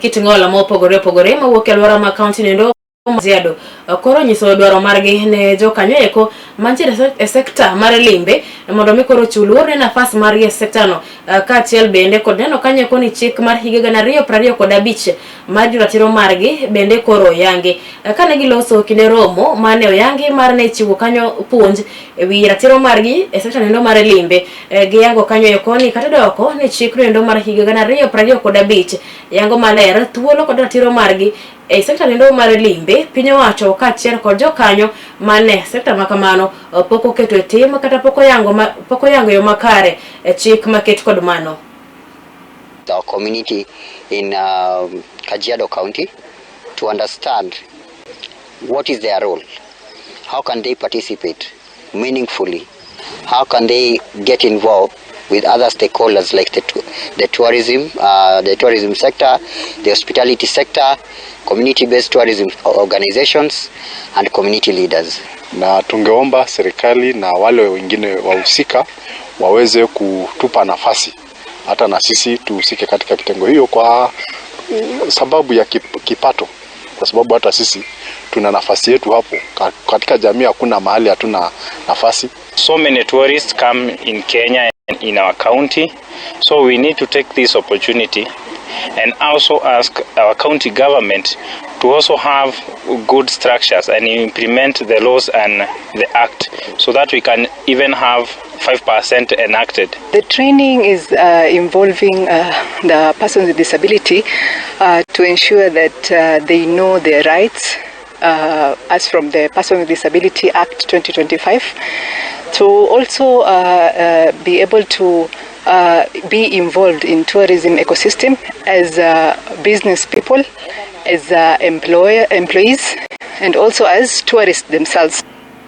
Kitingola mopogore opogore mawuok e alwora ma kaunti nendo ziado koro nyiso dwaro margi ne jokanyo eko mantiere e sekta mar limbe mondo mi koro chul luor ne nafas margi e sekta no kaachiel bende kod neno kanyo koni chik mar higa 2025 mar ratiro margi bende koro oyangi kane giloso kinde romo mane oyangi mar ne chiwo kanyo puonj ewi ratiro margi e sekta nendo mar limbe giyango kanyo eko ni kata doko ne chik nendo mar higa 2025 yango maler thuolo kod ratiro margi e sekta nendo mar limbe piny owacho kaachiel kod jokanyo mane sekta makamano poko keto e tim kata poko yango yo makare e chik maket kod mano. Our community in Kajiado County to understand what is their role, how can they participate meaningfully, how can they get involved with other stakeholders like the tourism sector, the hospitality sector, community-based tourism organizations and community leaders. Na tungeomba serikali na wale wengine wahusika waweze kutupa nafasi hata na sisi tuhusike katika kitengo hiyo kwa sababu ya kipato, kwa sababu hata sisi tuna nafasi yetu hapo katika jamii, hakuna mahali hatuna nafasi. So many tourists come in Kenya and in our county, so we need to take this opportunity and also ask our county government to also have good structures and implement the laws and the act so that we can even have 5% enacted. The training is involving the persons with disability to ensure that they know their rights as from the Person with Disability Act 2025, to also be able to be involved in tourism ecosystem as business people, as employees, and also as tourists themselves.